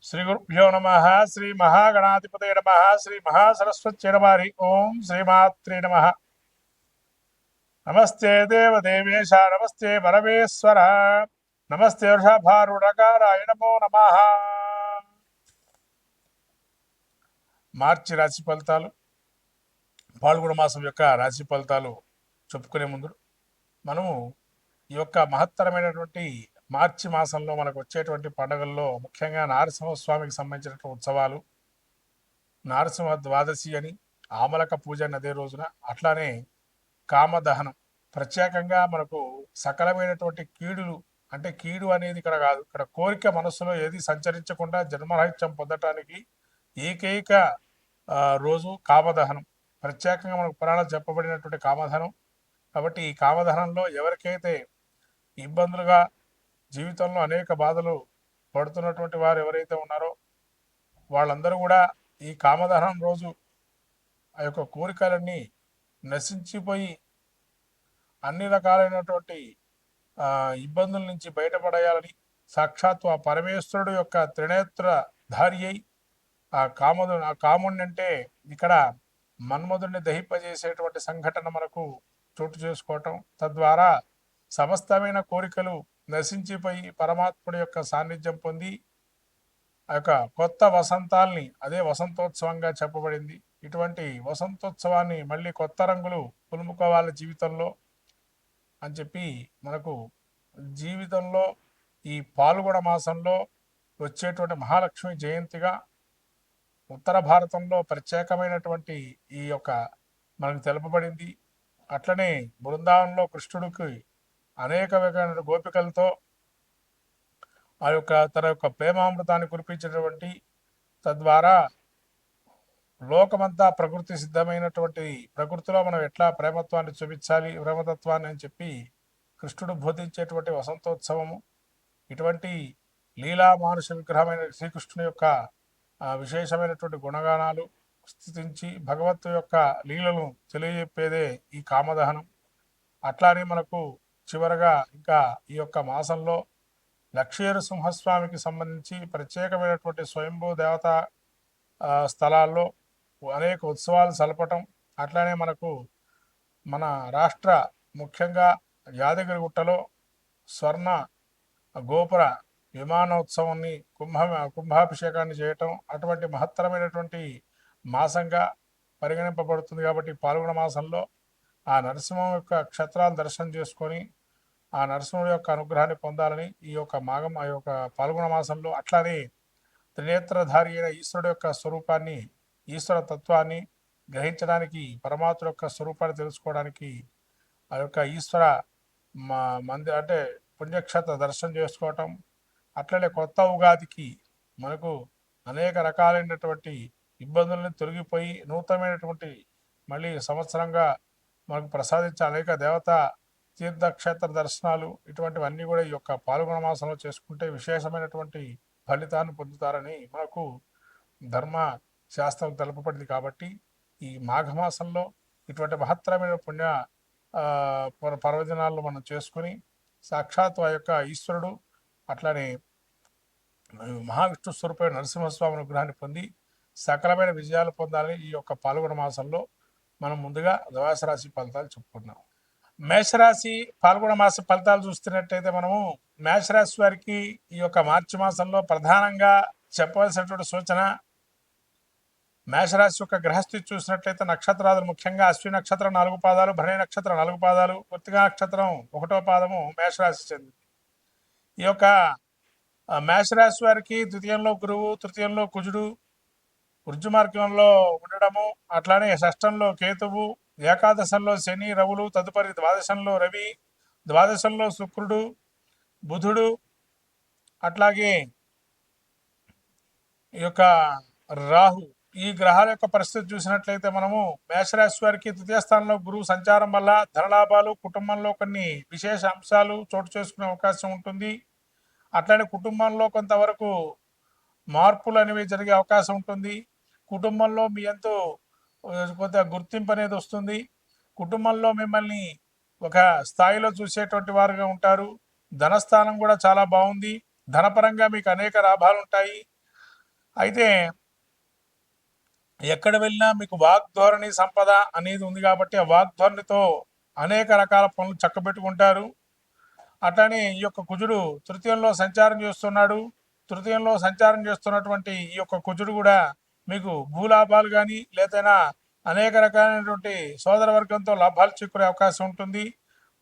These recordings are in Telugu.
శ్రీ గురుభ్యో నమ. శ్రీ మహాగణాధిపతయ నమ. శ్రీ మహాసరస్వత్యై నమ. హరి ఓం శ్రీమాత్రే నమ. నమస్తే దేవదేవేశ, నమస్తే పరమేశ్వర, నమస్తే వృషభారుడకారాయ నమో నమ. మార్చి రాశి ఫలితాలు, పాల్గొన మాసం యొక్క రాశి ఫలితాలు చెప్పుకునే ముందు మనము ఈ యొక్క మహత్తరమైనటువంటి మార్చి మాసంలో మనకు వచ్చేటువంటి పండుగల్లో ముఖ్యంగా నరసింహస్వామికి సంబంధించినటువంటి ఉత్సవాలు, నరసింహ ద్వాదశి అని, ఆమలక పూజ అని అదే రోజున, అట్లానే కామదహనం. ప్రత్యేకంగా మనకు సకలమైనటువంటి కీడులు, అంటే కీడు అనేది ఇక్కడ కాదు, ఇక్కడ కోరిక మనస్సులో ఏది సంచరించకుండా జన్మరాహిత్యం పొందటానికి ఏకైక రోజు కామదహనం. ప్రత్యేకంగా మనకు పురాణాలు చెప్పబడినటువంటి కామదహనం. కాబట్టి ఈ కామదహనంలో ఎవరికైతే ఇబ్బందులుగా జీవితంలో అనేక బాధలు పడుతున్నటువంటి వారు ఎవరైతే ఉన్నారో వాళ్ళందరూ కూడా ఈ కామదహనం రోజు ఆ యొక్క కోరికలన్నీ నశించిపోయి అన్ని రకాలైనటువంటి ఇబ్బందుల నుంచి బయటపడేయాలని సాక్షాత్తు ఆ పరమేశ్వరుడు యొక్క త్రినేత్ర ధారి అయి ఆ కాముడిని అంటే ఇక్కడ మన్మధుడిని దహింపజేసేటువంటి సంఘటన మనకు చోటు చేసుకోవటం, తద్వారా సమస్తమైన కోరికలు నశించిపోయి పరమాత్ముడి యొక్క సాన్నిధ్యం పొంది ఆ యొక్క కొత్త వసంతాల్ని, అదే వసంతోత్సవంగా చెప్పబడింది. ఇటువంటి వసంతోత్సవాన్ని మళ్ళీ కొత్త రంగులు పులుముకోవాలి జీవితంలో అని చెప్పి మనకు జీవితంలో ఈ పాల్గొన మాసంలో వచ్చేటువంటి మహాలక్ష్మి జయంతిగా ఉత్తర భారతంలో ప్రత్యేకమైనటువంటి ఈ యొక్క మనకు తెలుపబడింది. అట్లనే బృందావనంలో కృష్ణుడికి అనేక రకమైన గోపికలతో ఆ యొక్క తన యొక్క ప్రేమామృతాన్ని కురిపించినటువంటి, తద్వారా లోకమంతా ప్రకృతి సిద్ధమైనటువంటి ప్రకృతిలో మనం ఎట్లా ప్రేమత్వాన్ని చూపించాలి, ప్రేమతత్వాన్ని అని చెప్పి కృష్ణుడు బోధించేటువంటి వసంతోత్సవము. ఇటువంటి లీలా మానుష విగ్రహమైన శ్రీకృష్ణుని యొక్క విశేషమైనటువంటి గుణగానాలు స్థుతించి భగవత్తు యొక్క లీలను తెలియజెప్పేదే ఈ కామదహనం. అట్లానే మనకు చివరగా ఇంకా ఈ యొక్క మాసంలో లక్ష్మీ సింహస్వామికి సంబంధించి ప్రత్యేకమైనటువంటి స్వయంభూ దేవత స్థలాల్లో అనేక ఉత్సవాలు జరపటం. అట్లానే మనకు మన రాష్ట్ర ముఖ్యంగా యాదగిరిగుట్టలో స్వర్ణ గోపుర విమానోత్సవాన్ని కుంభాభిషేకాన్ని చేయటం అటువంటి మహత్తరమైనటువంటి మాసంగా పరిగణింపబడుతుంది. కాబట్టి పాల్గొన మాసంలో ఆ నరసింహం యొక్క క్షేత్రాలు దర్శనం చేసుకొని ఆ నరసింహుడి యొక్క అనుగ్రహాన్ని పొందాలని ఈ యొక్క ఆ యొక్క పాల్గొన మాసంలో, అట్లానే త్రినేత్రధారి అయిన ఈశ్వరుడు యొక్క స్వరూపాన్ని, ఈశ్వర తత్వాన్ని గ్రహించడానికి, పరమాత్మ యొక్క స్వరూపాన్ని తెలుసుకోవడానికి ఆ యొక్క ఈశ్వర అంటే పుణ్యక్షేత్ర దర్శనం చేసుకోవటం. అట్లనే కొత్త ఉగాదికి మనకు అనేక రకాలైనటువంటి ఇబ్బందులను తొలగిపోయి నూతనమైనటువంటి మళ్ళీ సంవత్సరంగా మనకు ప్రసాదించే అనేక దేవతా తీర్థక్షేత్ర దర్శనాలు, ఇటువంటివన్నీ కూడా ఈ యొక్క పాల్గొన మాసంలో చేసుకుంటే విశేషమైనటువంటి ఫలితాన్ని పొందుతారని మనకు ధర్మ శాస్త్రం తెలుపబడింది. కాబట్టి ఈ మాఘమాసంలో ఇటువంటి మహత్తరమైన పుణ్య పర్వదినాలను మనం చేసుకుని సాక్షాత్ ఆ యొక్క ఈశ్వరుడు అట్లానే మహావిష్ణు స్వరూపమైన నరసింహస్వామి అనుగ్రహాన్ని పొంది సకలమైన విజయాలు పొందాలని ఈ యొక్క పాల్గొన మాసంలో మనం ముందుగా ద్వాదశ రాశి ఫలితాలు చెప్పుకున్నాం. మేషరాశి పాల్గొన మాస ఫలితాలు చూస్తున్నట్టయితే మనము మేషరాశి వారికి ఈ యొక్క మార్చి మాసంలో ప్రధానంగా చెప్పవలసినటువంటి సూచన, మేషరాశి యొక్క గ్రహస్థితి చూసినట్లయితే నక్షత్రాలు ముఖ్యంగా అశ్విని నక్షత్రం 4 పాదాలు, భరణి నక్షత్రం 4 పాదాలు, కృత్తికా నక్షత్రం 1వ పాదము మేషరాశి చెందింది. ఈ యొక్క మేషరాశి వారికి ద్వితీయంలో గురువు, తృతీయంలో కుజుడు వృజ్జు మార్గంలో ఉండడము, అట్లానే షష్టంలో కేతువు, ఏకాదశంలో శని రవులు, తదుపరి ద్వాదశంలో రవి, ద్వాదశంలో శుక్రుడు, బుధుడు, అట్లాగే ఈ యొక్క రాహు. ఈ గ్రహాల యొక్క పరిస్థితి చూసినట్లయితే మనము మేషరాశి వారికి తృతీయ స్థానంలో గురువు సంచారం వల్ల ధనలాభాలు, కుటుంబంలో కొన్ని విశేష అంశాలు చోటు చేసుకునే అవకాశం ఉంటుంది. అట్లానే కుటుంబంలో కొంతవరకు మార్పులు అనేవి జరిగే అవకాశం ఉంటుంది. కుటుంబంలో మీ ఎంతో కొంత గుర్తింపు అనేది వస్తుంది. కుటుంబంలో మిమ్మల్ని ఒక స్థాయిలో చూసేటువంటి వారుగా ఉంటారు. ధనస్థానం కూడా చాలా బాగుంది. ధనపరంగా మీకు అనేక లాభాలు ఉంటాయి. అయితే ఎక్కడ వెళ్ళినా మీకు వాగ్ధోరణి సంపద అనేది ఉంది కాబట్టి ఆ వాగ్ధోరణితో అనేక రకాల పనులు చక్కబెట్టుకుంటారు. అట్లానే ఈ యొక్క కుజుడు తృతీయంలో సంచారం చేస్తున్నాడు. తృతీయంలో సంచారం చేస్తున్నటువంటి ఈ యొక్క కుజుడు కూడా మీకు భూలాభాలు కానీ లేదైనా అనేక రకాలైనటువంటి సోదర వర్గంతో లాభాలు చేకూరే అవకాశం ఉంటుంది.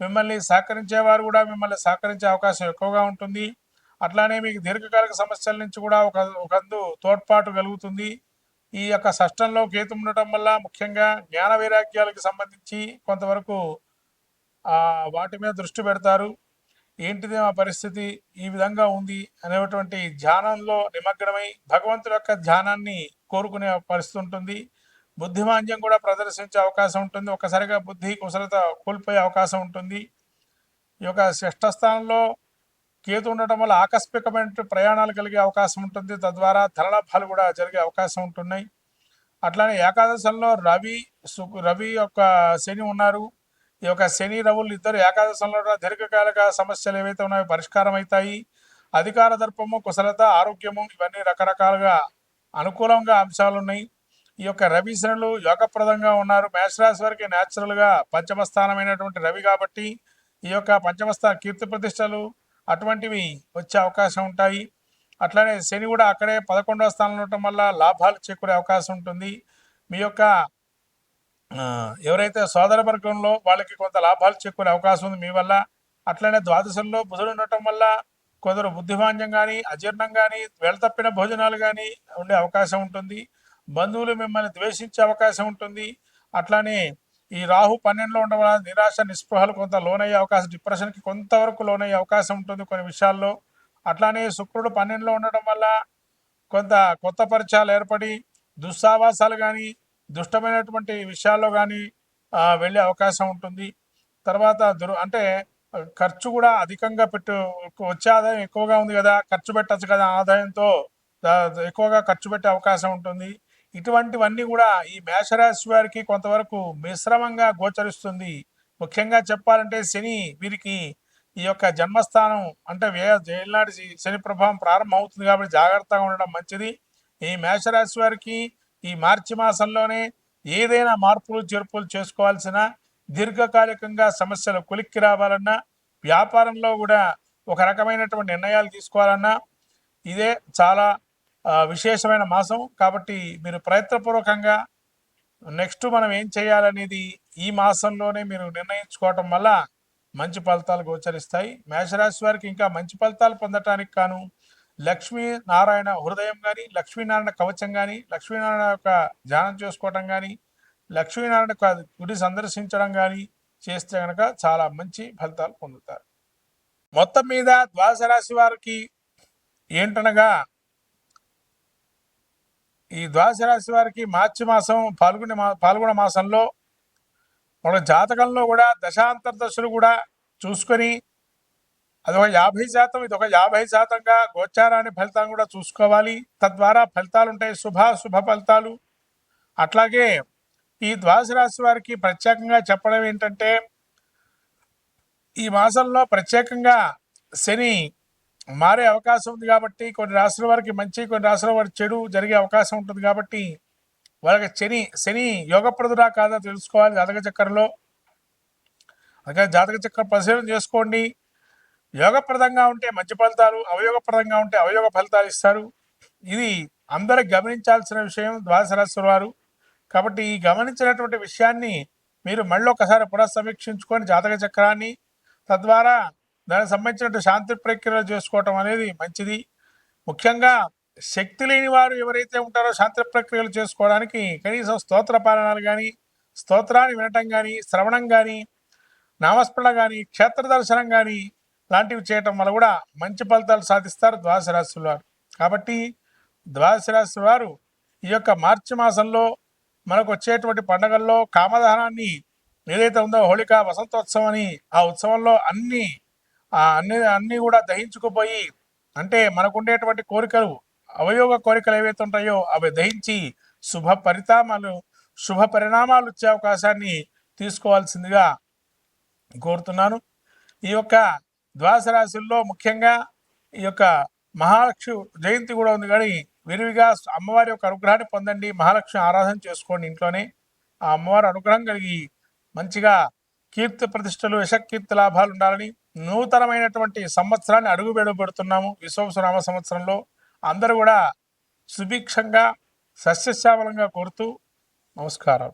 మిమ్మల్ని సహకరించేవారు కూడా మిమ్మల్ని సహకరించే అవకాశం ఎక్కువగా ఉంటుంది. అట్లానే మీకు దీర్ఘకాలిక సమస్యల నుంచి కూడా ఒకందు తోడ్పాటు కలుగుతుంది. ఈ యొక్క షష్టంలో కేతు ఉండటం వల్ల ముఖ్యంగా జ్ఞాన వైరాగ్యాలకు సంబంధించి కొంతవరకు వాటి మీద దృష్టి పెడతారు. ఏంటిది మా పరిస్థితి ఈ విధంగా ఉంది అనేటువంటి ధ్యానంలో నిమగ్నమై భగవంతుడి యొక్క ధ్యానాన్ని కోరుకునే పరిస్థితి ఉంటుంది. బుద్ధిమాంద్యం కూడా ప్రదర్శించే అవకాశం ఉంటుంది. ఒక్కసారిగా బుద్ధి కుశలత కోల్పోయే అవకాశం ఉంటుంది. ఈ యొక్క షష్ఠ స్థానంలో కేతు ఉండటం వల్ల ఆకస్మికమైన ప్రయాణాలు కలిగే అవకాశం ఉంటుంది. తద్వారా ధనలాభాలు కూడా జరిగే అవకాశం ఉంటున్నాయి. అట్లానే ఏకాదశంలో రవి యొక్క శని ఉన్నారు. ఈ యొక్క శని రవులు ఇద్దరు ఏకాదశంలో దీర్ఘకాలిక సమస్యలు ఏవైతే ఉన్నాయో పరిష్కారం అవుతాయి. అధికార దర్పము, కుశలత, ఆరోగ్యము ఇవన్నీ రకరకాలుగా అనుకూలంగా అంశాలు ఉన్నాయి. ఈ యొక్క రవి శనులు యోగప్రదంగా ఉన్నారు. మేషరాశి వారికి న్యాచురల్గా పంచమ స్థానమైనటువంటి రవి కాబట్టి ఈ యొక్క పంచమస్థాన కీర్తి ప్రతిష్టలు అటువంటివి వచ్చే అవకాశం ఉంటాయి. అట్లానే శని కూడా అక్కడే 11వ స్థానంలో ఉండటం వల్ల లాభాలు చేకూరే అవకాశం ఉంటుంది. మీ యొక్క ఎవరైతే సోదర వర్గంలో వాళ్ళకి కొంత లాభాలు చేకూరే అవకాశం ఉంది మీ వల్ల. అట్లనే ద్వాదశంలో బుధుడు ఉండటం వల్ల కొందరు బుద్ధిమాంద్యం కానీ అజీర్ణం కానీ వేళతప్పిన భోజనాలు కానీ ఉండే అవకాశం ఉంటుంది. బంధువులు మిమ్మల్ని ద్వేషించే అవకాశం ఉంటుంది. అట్లానే ఈ రాహు 12లో ఉండడం వల్ల నిరాశ నిస్పృహలు కొంత లోనయ్యే అవకాశం, డిప్రెషన్కి కొంతవరకు లోనయ్యే అవకాశం ఉంటుంది కొన్ని విషయాల్లో. అట్లానే శుక్రుడు 12లో ఉండడం వల్ల కొంత కొత్త పరిచయాలు ఏర్పడి దుస్సావాసాలు కానీ దుష్టమైనటువంటి విషయాల్లో కానీ వెళ్ళే అవకాశం ఉంటుంది. తర్వాత అంటే ఖర్చు కూడా అధికంగా వచ్చే ఆదాయం ఎక్కువగా ఉంది కదా, ఖర్చు పెట్టచ్చు కదా, ఆదాయంతో ఎక్కువగా ఖర్చు పెట్టే అవకాశం ఉంటుంది. ఇటువంటివన్నీ కూడా ఈ మేషరాశి వారికి కొంతవరకు మిశ్రమంగా గోచరిస్తుంది. ముఖ్యంగా చెప్పాలంటే శని వీరికి ఈ యొక్క జన్మస్థానం అంటే ఏళ్ళనాటి శని ప్రభావం ప్రారంభం అవుతుంది కాబట్టి జాగ్రత్తగా ఉండడం మంచిది. ఈ మేషరాశి వారికి ఈ మార్చి మాసంలోనే ఏదైనా మార్పులు చేర్పులు చేసుకోవాల్సిన, దీర్ఘకాలికంగా సమస్యలు కొలిక్కి రావాలన్నా, వ్యాపారంలో కూడా ఒక రకమైనటువంటి నిర్ణయాలు తీసుకోవాలన్నా ఇదే చాలా విశేషమైన మాసం. కాబట్టి మీరు ప్రయత్నపూర్వకంగా నెక్స్ట్ మనం ఏం చేయాలనేది ఈ మాసంలోనే మీరు నిర్ణయించుకోవటం వల్ల మంచి ఫలితాలు గోచరిస్తాయి. మేషరాశి వారికి ఇంకా మంచి ఫలితాలు పొందటానికి కాను లక్ష్మీనారాయణ హృదయం కానీ, లక్ష్మీనారాయణ కవచం కానీ, లక్ష్మీనారాయణ యొక్క ధ్యానం చేసుకోవటం కానీ, లక్ష్మీనారాయణ గుడి సందర్శించడం కానీ చేస్తే కనుక చాలా మంచి ఫలితాలు పొందుతారు. మొత్తం మీద ద్వాదశ రాశి వారికి ఏంటనగా ఈ ద్వాదశ రాశి వారికి మార్చి మాసం పాల్గొన మాసంలో మన జాతకంలో కూడా దశాంతర దశలు కూడా చూసుకొని అదొక 50%, ఇదొక 50%గా గోచారాన్ని ఫలితాన్ని కూడా చూసుకోవాలి. తద్వారా ఫలితాలు ఉంటాయి, శుభ ఫలితాలు. అట్లాగే ఈ ద్వాదశ రాశి వారికి ప్రత్యేకంగా చెప్పడం ఏంటంటే ఈ మాసంలో ప్రత్యేకంగా శని మారే అవకాశం ఉంది కాబట్టి కొన్ని రాశుల వారికి మంచి, కొన్ని రాశుల వారికి చెడు జరిగే అవకాశం ఉంటుంది. కాబట్టి వాళ్ళకి శని యోగప్రదుడా కాదా తెలుసుకోవాలి జాతక చక్రంలో. అందుకని జాతక చక్రం పరిశీలన చేసుకోండి. యోగప్రదంగా ఉంటే మంచి ఫలితాలు, అవయోగప్రదంగా ఉంటే అవయోగ ఫలితాలు ఇస్తారు. ఇది అందరూ గమనించాల్సిన విషయం ద్వాదశ రాశి వారు. కాబట్టి ఈ గమనించినటువంటి విషయాన్ని మీరు మళ్ళీ ఒకసారి పునఃసమీక్షించుకొని జాతక చక్రాన్ని, తద్వారా దానికి సంబంధించిన శాంతి ప్రక్రియలు చేసుకోవటం అనేది మంచిది. ముఖ్యంగా శక్తి లేని వారు ఎవరైతే ఉంటారో శాంతి ప్రక్రియలు చేసుకోవడానికి కనీసం స్తోత్ర పారాయణాలు కానీ, స్తోత్రాన్ని వినటం కానీ, శ్రవణం కానీ, నామస్మరణ కానీ, క్షేత్ర దర్శనం కానీ లాంటివి చేయటం వల్ల కూడా మంచి ఫలితాలు సాధిస్తారు ద్వాదశ రాశి వారు. కాబట్టి ద్వాదశ రాశి వారు ఈ యొక్క మార్చి మాసంలో మనకు వచ్చేటువంటి పండుగల్లో కామదహనాన్ని ఏదైతే ఉందో హోళికా వసంతోత్సవం అని, ఆ ఉత్సవంలో అన్నీ కూడా దహించుకుపోయి, అంటే మనకు ఉండేటువంటి కోరికలు, అవయోగ కోరికలు ఏవైతే ఉంటాయో అవి దహించి శుభ పరిణామాలు వచ్చే అవకాశాన్ని తీసుకోవాల్సిందిగా కోరుతున్నాను. ఈ యొక్క ద్వాదశ రాశుల్లో ముఖ్యంగా ఈ యొక్క మహాలక్ష్మి జయంతి కూడా ఉంది. కానీ విరివిగా అమ్మవారి యొక్క అనుగ్రహాన్ని పొందండి. మహాలక్ష్మి ఆరాధన చేసుకోండి ఇంట్లోనే. ఆ అమ్మవారి అనుగ్రహం కలిగి మంచిగా కీర్తి ప్రతిష్టలు యశకీర్తి లాభాలు ఉండాలని నూతనమైనటువంటి సంవత్సరాన్ని అడుగుపెడుతున్నాము. విశ్వావసునామ సంవత్సరంలో అందరూ కూడా సుభిక్షంగా సస్యశ్యామలంగా కోరుతూ నమస్కారం.